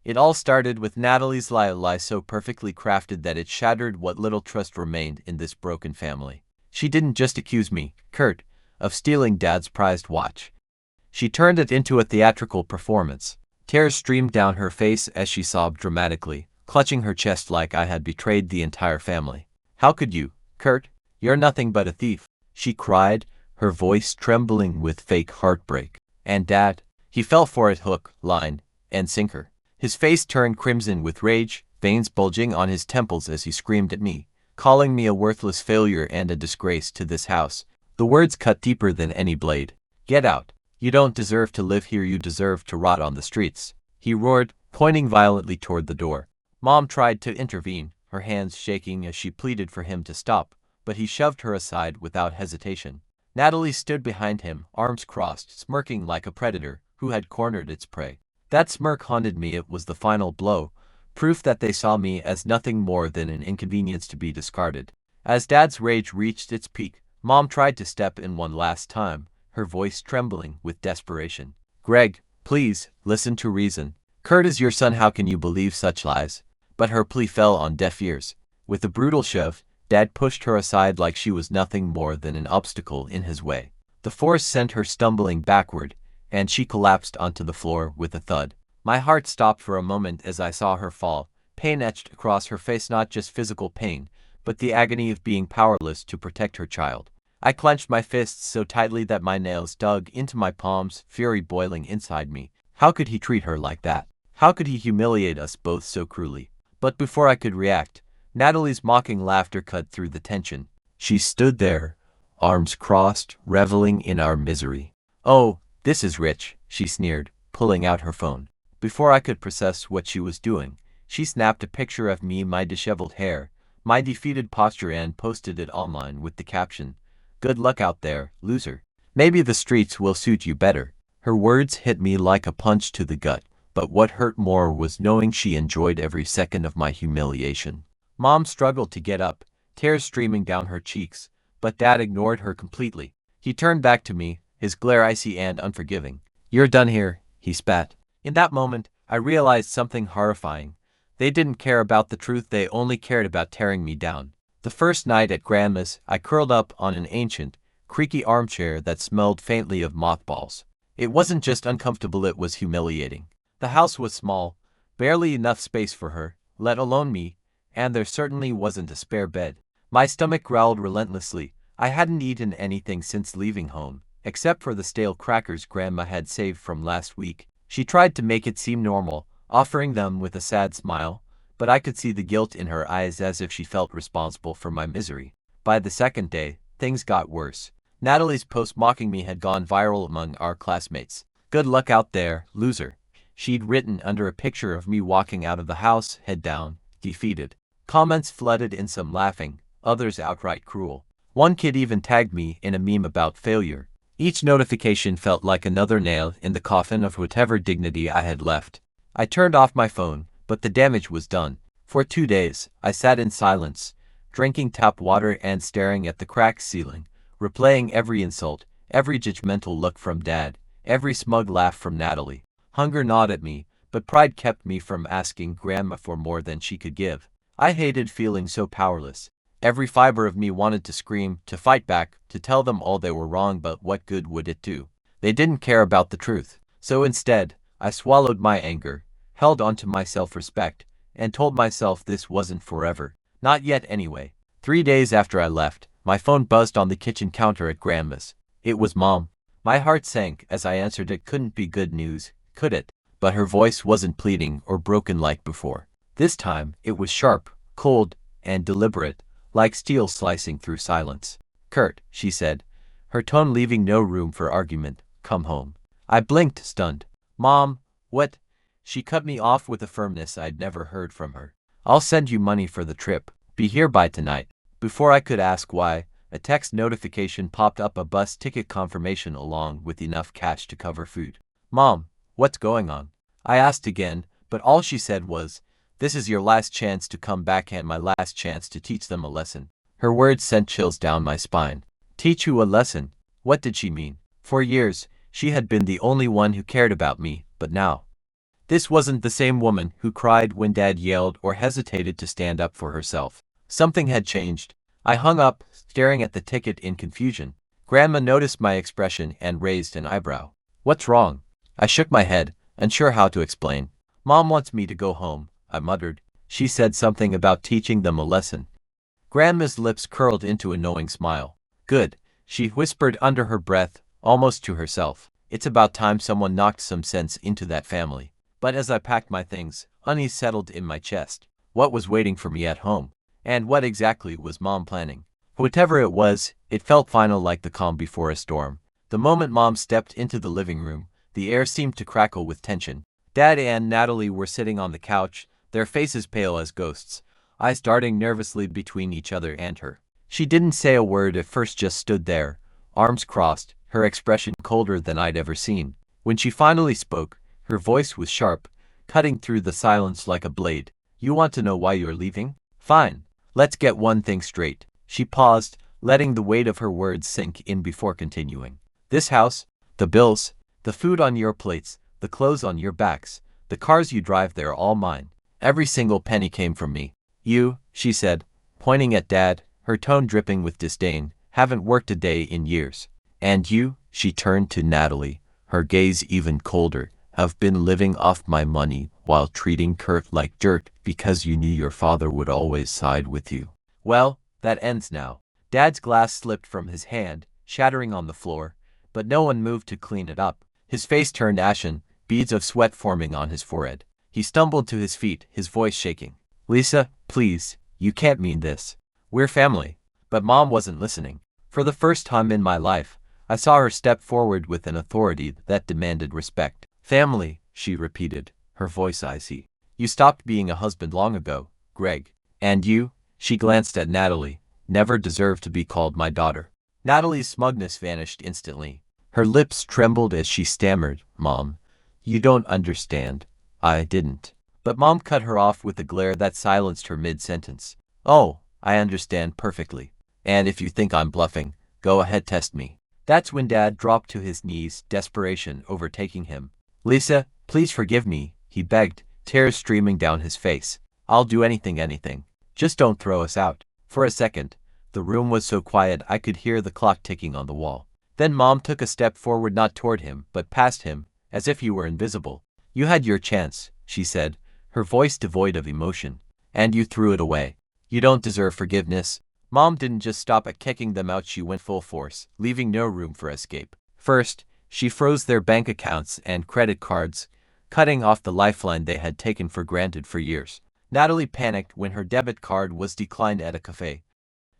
It all started with Natalie's lie so perfectly crafted that it shattered what little trust remained in this broken family. She didn't just accuse me, Kurt, of stealing Dad's prized watch. She turned it into a theatrical performance. Tears streamed down her face as she sobbed dramatically, clutching her chest like I had betrayed the entire family. "How could you, Kurt? You're nothing but a thief," she cried, her voice trembling with fake heartbreak. "And Dad?" He fell for it hook, line, and sinker. His face turned crimson with rage, veins bulging on his temples as he screamed at me, calling me a worthless failure and a disgrace to this house. The words cut deeper than any blade. "Get out. You don't deserve to live here, you deserve to rot on the streets," he roared, pointing violently toward the door. Mom tried to intervene, her hands shaking as she pleaded for him to stop, but he shoved her aside without hesitation. Natalie stood behind him, arms crossed, smirking like a predator who had cornered its prey. That smirk haunted me. It was the final blow, proof that they saw me as nothing more than an inconvenience to be discarded. As Dad's rage reached its peak, Mom tried to step in one last time, her voice trembling with desperation. "Greg, please, listen to reason. Kurt is your son, how can you believe such lies?" But her plea fell on deaf ears. With a brutal shove, Dad pushed her aside like she was nothing more than an obstacle in his way. The force sent her stumbling backward, and she collapsed onto the floor with a thud. My heart stopped for a moment as I saw her fall, pain etched across her face, not just physical pain, but the agony of being powerless to protect her child. I clenched my fists so tightly that my nails dug into my palms, fury boiling inside me. How could he treat her like that? How could he humiliate us both so cruelly? But before I could react, Natalie's mocking laughter cut through the tension. She stood there, arms crossed, reveling in our misery. "Oh, this is rich," she sneered, pulling out her phone. Before I could process what she was doing, she snapped a picture of me, my disheveled hair, my defeated posture, and posted it online with the caption, "Good luck out there, loser. Maybe the streets will suit you better." Her words hit me like a punch to the gut, but what hurt more was knowing she enjoyed every second of my humiliation. Mom struggled to get up, tears streaming down her cheeks, but Dad ignored her completely. He turned back to me, his glare icy and unforgiving. "You're done here," he spat. In that moment, I realized something horrifying. They didn't care about the truth, they only cared about tearing me down. The first night at Grandma's, I curled up on an ancient, creaky armchair that smelled faintly of mothballs. It wasn't just uncomfortable, it was humiliating. The house was small, barely enough space for her, let alone me, and there certainly wasn't a spare bed. My stomach growled relentlessly. I hadn't eaten anything since leaving home, except for the stale crackers Grandma had saved from last week. She tried to make it seem normal, offering them with a sad smile, but I could see the guilt in her eyes, as if she felt responsible for my misery. By the second day, things got worse. Natalie's post mocking me had gone viral among our classmates. "Good luck out there, loser," she'd written under a picture of me walking out of the house, head down, defeated. Comments flooded in, some laughing, others outright cruel. One kid even tagged me in a meme about failure. Each notification felt like another nail in the coffin of whatever dignity I had left. I turned off my phone, but the damage was done. For 2 days, I sat in silence, drinking tap water and staring at the cracked ceiling, replaying every insult, every judgmental look from Dad, every smug laugh from Natalie. Hunger gnawed at me, but pride kept me from asking Grandma for more than she could give. I hated feeling so powerless. Every fiber of me wanted to scream, to fight back, to tell them all they were wrong, but what good would it do? They didn't care about the truth. So instead, I swallowed my anger, held onto my self-respect, and told myself this wasn't forever. Not yet anyway. 3 days after I left, my phone buzzed on the kitchen counter at Grandma's. It was Mom. My heart sank as I answered. It couldn't be good news, could it? But her voice wasn't pleading or broken like before. This time, it was sharp, cold, and deliberate, like steel slicing through silence. "Kurt," she said, her tone leaving no room for argument, "come home." I blinked, stunned. "Mom, what?" She cut me off with a firmness I'd never heard from her. "I'll send you money for the trip. Be here by tonight." Before I could ask why, a text notification popped up, a bus ticket confirmation along with enough cash to cover food. "Mom, what's going on?" I asked again, but all she said was, "This is your last chance to come back and my last chance to teach them a lesson." Her words sent chills down my spine. Teach you a lesson? What did she mean? For years, she had been the only one who cared about me, but now This wasn't the same woman who cried when Dad yelled or hesitated to stand up for herself. Something had changed. I hung up, staring at the ticket in confusion. Grandma noticed my expression and raised an eyebrow. "What's wrong?" I shook my head, unsure how to explain. "Mom wants me to go home," I muttered. "She said something about teaching them a lesson." Grandma's lips curled into a knowing smile. "Good," she whispered under her breath, almost to herself. "It's about time someone knocked some sense into that family." But as I packed my things, unease settled in my chest. What was waiting for me at home? And what exactly was Mom planning? Whatever it was, it felt final, like the calm before a storm. The moment Mom stepped into the living room, the air seemed to crackle with tension. Dad and Natalie were sitting on the couch, their faces pale as ghosts, eyes darting nervously between each other and her. She didn't say a word at first, just stood there, arms crossed, her expression colder than I'd ever seen. When she finally spoke, her voice was sharp, cutting through the silence like a blade. "You want to know why you're leaving? Fine. Let's get one thing straight." She paused, letting the weight of her words sink in before continuing. "This house, the bills, the food on your plates, the clothes on your backs, the cars you drive, they're all mine. Every single penny came from me. You," she said, pointing at Dad, her tone dripping with disdain, "haven't worked a day in years. And you," she turned to Natalie, her gaze even colder, "have been living off my money while treating Kurt like dirt because you knew your father would always side with you. Well, that ends now." Dad's glass slipped from his hand, shattering on the floor, but no one moved to clean it up. His face turned ashen, beads of sweat forming on his forehead. He stumbled to his feet, his voice shaking. "Lisa, please, you can't mean this. We're family." But Mom wasn't listening. For the first time in my life, I saw her step forward with an authority that demanded respect. "Family," she repeated, her voice icy. "You stopped being a husband long ago, Greg. And you," she glanced at Natalie, "never deserved to be called my daughter." Natalie's smugness vanished instantly. Her lips trembled as she stammered, "Mom, you don't understand. I didn't." But Mom cut her off with a glare that silenced her mid-sentence. "Oh, I understand perfectly. And if you think I'm bluffing, go ahead, test me." That's when Dad dropped to his knees, desperation overtaking him. "Lisa, please forgive me," he begged, tears streaming down his face. "I'll do anything. Just don't throw us out." For a second, the room was so quiet I could hear the clock ticking on the wall. Then Mom took a step forward, not toward him, but past him, as if he were invisible. "You had your chance," she said, her voice devoid of emotion, "and you threw it away. You don't deserve forgiveness." Mom didn't just stop at kicking them out, she went full force, leaving no room for escape. First, she froze their bank accounts and credit cards, cutting off the lifeline they had taken for granted for years. Natalie panicked when her debit card was declined at a cafe.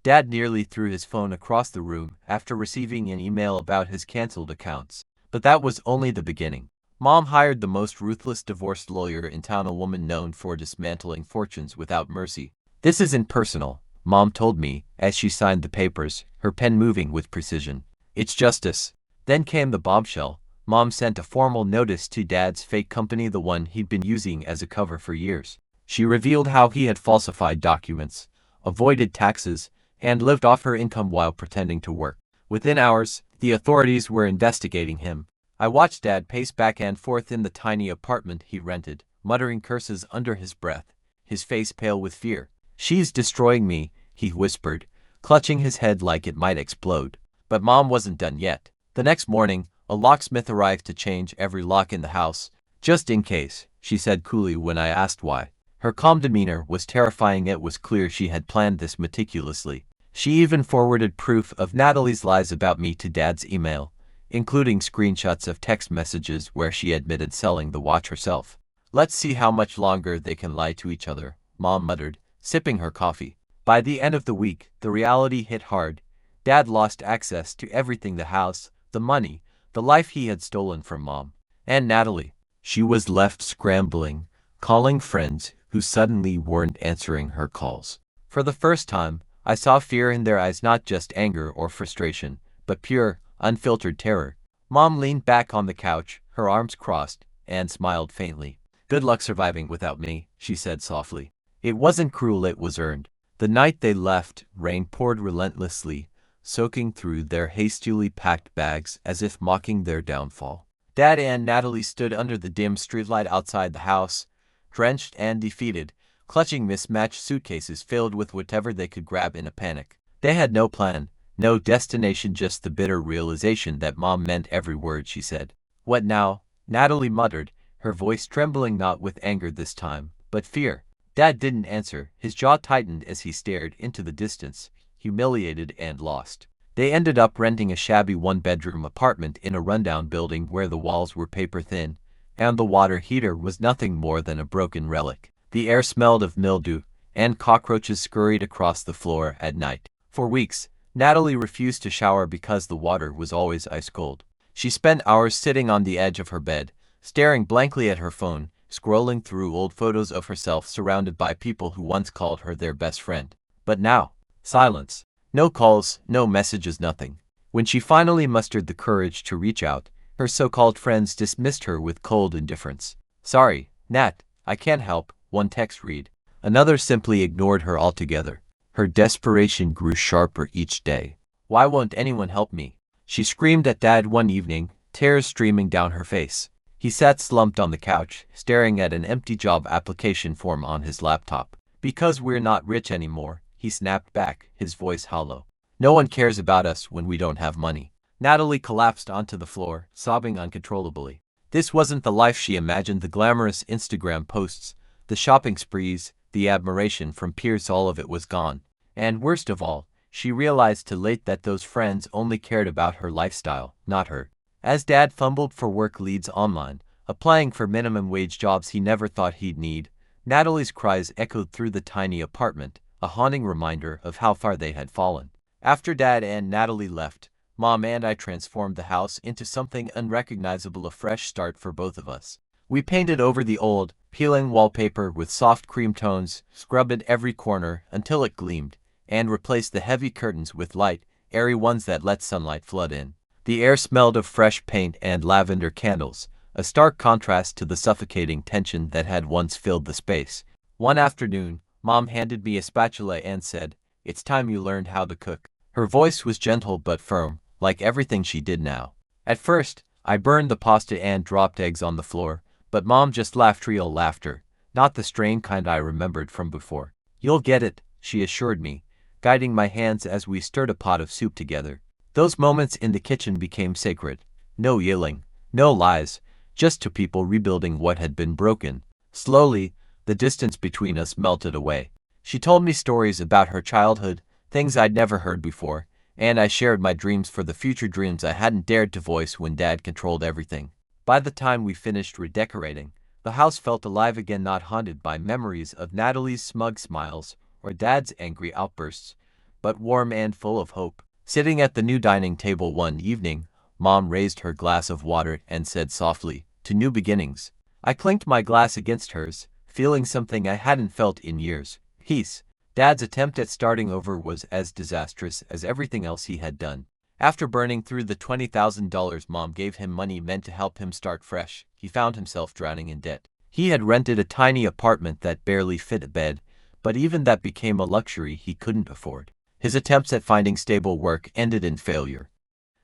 Dad nearly threw his phone across the room after receiving an email about his canceled accounts. But that was only the beginning. Mom hired the most ruthless divorce lawyer in town, a woman known for dismantling fortunes without mercy. "This isn't personal," Mom told me as she signed the papers, her pen moving with precision. "It's justice." Then came the bombshell. Mom sent a formal notice to Dad's fake company, the one he'd been using as a cover for years. She revealed how he had falsified documents, avoided taxes, and lived off her income while pretending to work. Within hours, the authorities were investigating him. I watched Dad pace back and forth in the tiny apartment he rented, muttering curses under his breath, his face pale with fear. "She's destroying me," he whispered, clutching his head like it might explode. But Mom wasn't done yet. The next morning, a locksmith arrived to change every lock in the house. "Just in case," she said coolly when I asked why. Her calm demeanor was terrifying. It was clear she had planned this meticulously. She even forwarded proof of Natalie's lies about me to Dad's email, including screenshots of text messages where she admitted selling the watch herself. "Let's see how much longer they can lie to each other," Mom muttered, sipping her coffee. By the end of the week, the reality hit hard. Dad lost access to everything: the house, the money, the life he had stolen from Mom. And Natalie. She was left scrambling, calling friends who suddenly weren't answering her calls. For the first time, I saw fear in their eyes, not just anger or frustration, but pure, unfiltered terror. Mom leaned back on the couch, her arms crossed, and smiled faintly. "Good luck surviving without me," she said softly. It wasn't cruel, it was earned. The night they left, rain poured relentlessly, soaking through their hastily packed bags as if mocking their downfall. Dad and Natalie stood under the dim streetlight outside the house, drenched and defeated, clutching mismatched suitcases filled with whatever they could grab in a panic. They had no plan, no destination, just the bitter realization that Mom meant every word she said. "What now?" Natalie muttered, her voice trembling not with anger this time, but fear. Dad didn't answer, his jaw tightened as he stared into the distance, humiliated and lost. They ended up renting a shabby one-bedroom apartment in a rundown building where the walls were paper-thin, and the water heater was nothing more than a broken relic. The air smelled of mildew, and cockroaches scurried across the floor at night. For weeks, Natalie refused to shower because the water was always ice-cold. She spent hours sitting on the edge of her bed, staring blankly at her phone, scrolling through old photos of herself surrounded by people who once called her their best friend. But now, silence. No calls, no messages, nothing. When she finally mustered the courage to reach out, her so-called friends dismissed her with cold indifference. "Sorry, Nat, I can't help," one text read. Another simply ignored her altogether. Her desperation grew sharper each day. "Why won't anyone help me?" she screamed at Dad one evening, tears streaming down her face. He sat slumped on the couch, staring at an empty job application form on his laptop. "Because we're not rich anymore," he snapped back, his voice hollow. "No one cares about us when we don't have money." Natalie collapsed onto the floor, sobbing uncontrollably. This wasn't the life she imagined, the glamorous Instagram posts, the shopping sprees, the admiration from peers, all of it was gone. And worst of all, she realized too late that those friends only cared about her lifestyle, not her. As Dad fumbled for work leads online, applying for minimum wage jobs he never thought he'd need, Natalie's cries echoed through the tiny apartment, a haunting reminder of how far they had fallen. After Dad and Natalie left, Mom and I transformed the house into something unrecognizable, a fresh start for both of us. We painted over the old, peeling wallpaper with soft cream tones, scrubbed every corner until it gleamed, and replaced the heavy curtains with light, airy ones that let sunlight flood in. The air smelled of fresh paint and lavender candles, a stark contrast to the suffocating tension that had once filled the space. One afternoon, Mom handed me a spatula and said, "It's time you learned how to cook." Her voice was gentle but firm, like everything she did now. At first, I burned the pasta and dropped eggs on the floor, but Mom just laughed, real laughter, not the strained kind I remembered from before. "You'll get it," she assured me, guiding my hands as we stirred a pot of soup together. Those moments in the kitchen became sacred. No yelling, no lies, just two people rebuilding what had been broken. Slowly, the distance between us melted away. She told me stories about her childhood, things I'd never heard before, and I shared my dreams for the future, dreams I hadn't dared to voice when Dad controlled everything. By the time we finished redecorating, the house felt alive again, not haunted by memories of Natalie's smug smiles or Dad's angry outbursts, but warm and full of hope. Sitting at the new dining table one evening, Mom raised her glass of water and said softly, "To new beginnings." I clinked my glass against hers, feeling something I hadn't felt in years: peace. Dad's attempt at starting over was as disastrous as everything else he had done. After burning through the $20,000 Mom gave him, money meant to help him start fresh, he found himself drowning in debt. He had rented a tiny apartment that barely fit a bed, but even that became a luxury he couldn't afford. His attempts at finding stable work ended in failure.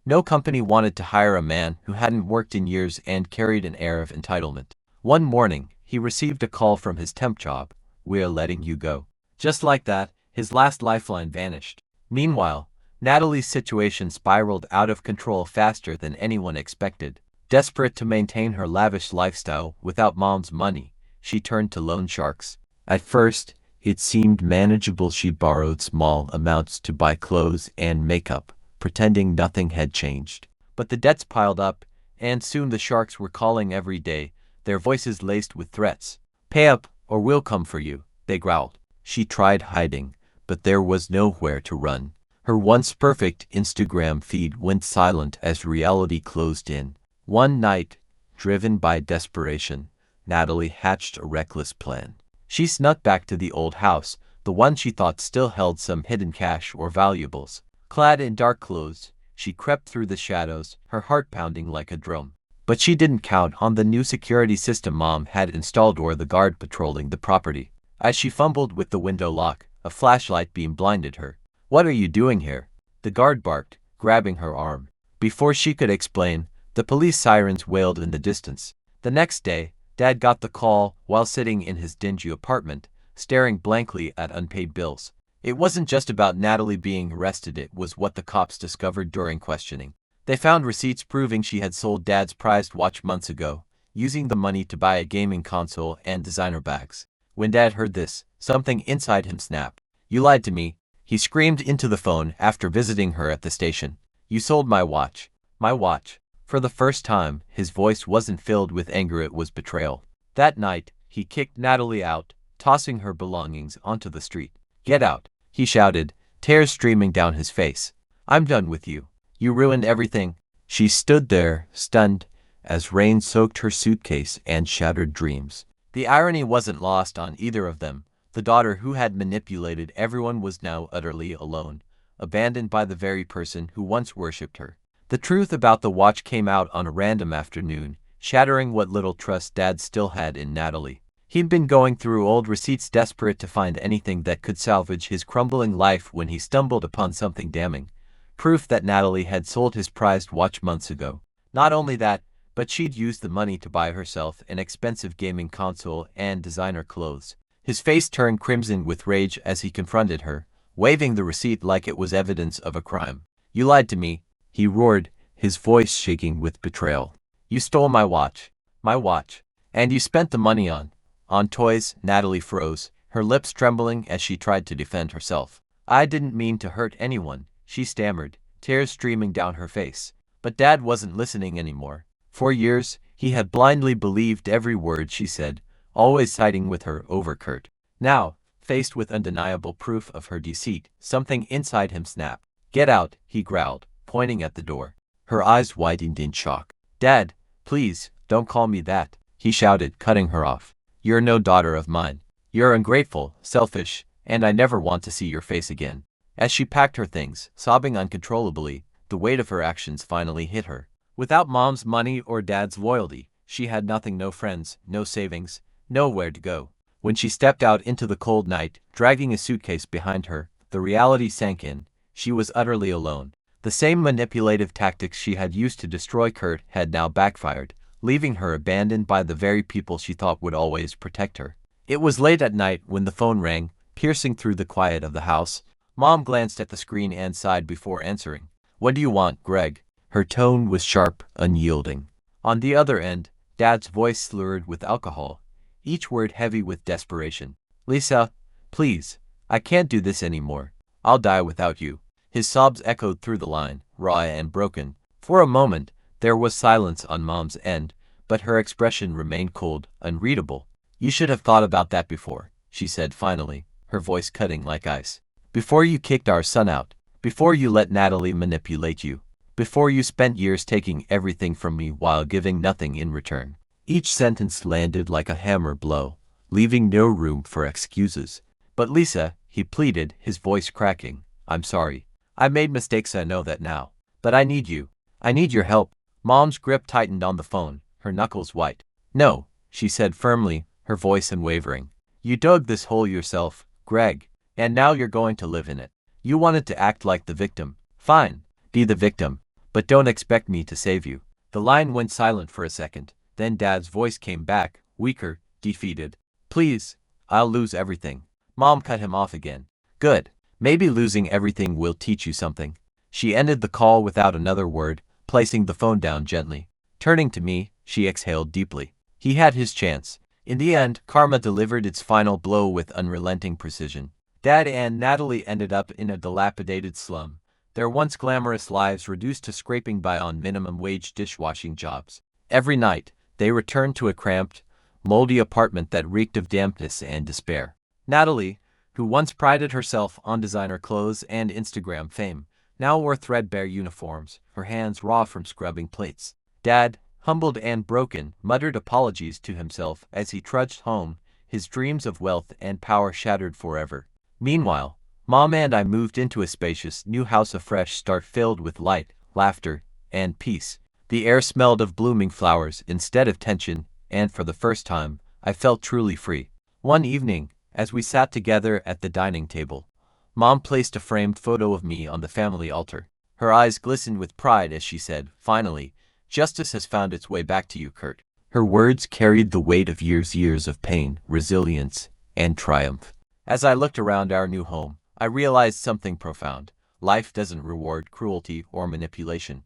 No company wanted to hire a man who hadn't worked in years and carried an air of entitlement. One morning, he received a call from his temp job: "We're letting you go." Just like that, his last lifeline vanished. Meanwhile, Natalie's situation spiraled out of control faster than anyone expected. Desperate to maintain her lavish lifestyle without Mom's money, she turned to loan sharks. At first, it seemed manageable. She borrowed small amounts to buy clothes and makeup, pretending nothing had changed. But the debts piled up, and soon the sharks were calling every day, their voices laced with threats. "Pay up, or we'll come for you," they growled. She tried hiding, but there was nowhere to run. Her once perfect Instagram feed went silent as reality closed in. One night, driven by desperation, Natalie hatched a reckless plan. She snuck back to the old house, the one she thought still held some hidden cash or valuables. Clad in dark clothes, she crept through the shadows, her heart pounding like a drum. But she didn't count on the new security system Mom had installed or the guard patrolling the property. As she fumbled with the window lock, a flashlight beam blinded her. "What are you doing here?" the guard barked, grabbing her arm. Before she could explain, The police sirens wailed in the distance. The next day, Dad got the call while sitting in his dingy apartment, staring blankly at unpaid bills. It wasn't just about Natalie being arrested, it was what the cops discovered during questioning. They found receipts proving she had sold Dad's prized watch months ago, using the money to buy a gaming console and designer bags. When Dad heard this, something inside him snapped. "You lied to me," he screamed into the phone after visiting her at the station. "You sold my watch." My watch. For the first time, his voice wasn't filled with anger, it was betrayal. That night, he kicked Natalie out, tossing her belongings onto the street. "Get out," he shouted, tears streaming down his face. "I'm done with you. You ruined everything." She stood there, stunned, as rain soaked her suitcase and shattered dreams. The irony wasn't lost on either of them. The daughter who had manipulated everyone was now utterly alone, abandoned by the very person who once worshipped her. The truth about the watch came out on a random afternoon, shattering what little trust Dad still had in Natalie. He'd been going through old receipts, desperate to find anything that could salvage his crumbling life, when he stumbled upon something damning. Proof that Natalie had sold his prized watch months ago. Not only that, but she'd used the money to buy herself an expensive gaming console and designer clothes. His face turned crimson with rage as he confronted her, waving the receipt like it was evidence of a crime. "You lied to me," he roared, his voice shaking with betrayal. "You stole my watch. My watch. And you spent the money on toys." Natalie froze, her lips trembling as she tried to defend herself. "I didn't mean to hurt anyone," she stammered, tears streaming down her face. But Dad wasn't listening anymore. For years, he had blindly believed every word she said, always siding with her over Kurt. Now, faced with undeniable proof of her deceit, something inside him snapped. "Get out," he growled, pointing at the door. Her eyes widened in shock. "Dad, please, don't call me that," he shouted, cutting her off. "You're no daughter of mine. You're ungrateful, selfish, and I never want to see your face again." As she packed her things, sobbing uncontrollably, the weight of her actions finally hit her. Without Mom's money or Dad's loyalty, she had nothing, no friends, no savings, nowhere to go. When she stepped out into the cold night, dragging a suitcase behind her, the reality sank in. She was utterly alone. The same manipulative tactics she had used to destroy Kurt had now backfired, leaving her abandoned by the very people she thought would always protect her. It was late at night when the phone rang, piercing through the quiet of the house. Mom glanced at the screen and sighed before answering. "What do you want, Greg?" Her tone was sharp, unyielding. On the other end, Dad's voice slurred with alcohol, each word heavy with desperation. "Lisa, please, I can't do this anymore. I'll die without you." His sobs echoed through the line, raw and broken. For a moment, there was silence on Mom's end, but her expression remained cold, unreadable. "You should have thought about that before," she said finally, her voice cutting like ice. "Before you kicked our son out. Before you let Natalie manipulate you. Before you spent years taking everything from me while giving nothing in return." Each sentence landed like a hammer blow, leaving no room for excuses. "But Lisa," he pleaded, his voice cracking, "I'm sorry. I made mistakes, I know that now. But I need you. I need your help." Mom's grip tightened on the phone, her knuckles white. "No," she said firmly, her voice unwavering. "You dug this hole yourself, Greg, and now you're going to live in it. You wanted to act like the victim. Fine, be the victim, but don't expect me to save you." The line went silent for a second, then Dad's voice came back, weaker, defeated. "Please, I'll lose everything." Mom cut him off again. "Good. Maybe losing everything will teach you something." She ended the call without another word, placing the phone down gently. Turning to me, she exhaled deeply. He had his chance. In the end, karma delivered its final blow with unrelenting precision. Dad and Natalie ended up in a dilapidated slum, their once glamorous lives reduced to scraping by on minimum-wage dishwashing jobs. Every night, they returned to a cramped, moldy apartment that reeked of dampness and despair. Natalie, who once prided herself on designer clothes and Instagram fame, now wore threadbare uniforms, her hands raw from scrubbing plates. Dad, humbled and broken, muttered apologies to himself as he trudged home, his dreams of wealth and power shattered forever. Meanwhile, Mom and I moved into a spacious new house, a fresh start filled with light, laughter, and peace. The air smelled of blooming flowers instead of tension, and for the first time, I felt truly free. One evening, as we sat together at the dining table, Mom placed a framed photo of me on the family altar. Her eyes glistened with pride as she said, finally, Justice has found its way back to you, Kurt." Her words carried the weight of years of pain, resilience, and triumph. As I looked around our new home, I realized something profound. Life doesn't reward cruelty or manipulation.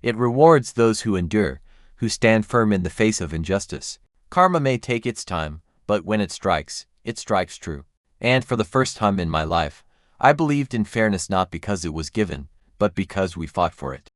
It rewards those who endure, who stand firm in the face of injustice. Karma may take its time, but when it strikes true. And for the first time in my life, I believed in fairness not because it was given, but because we fought for it.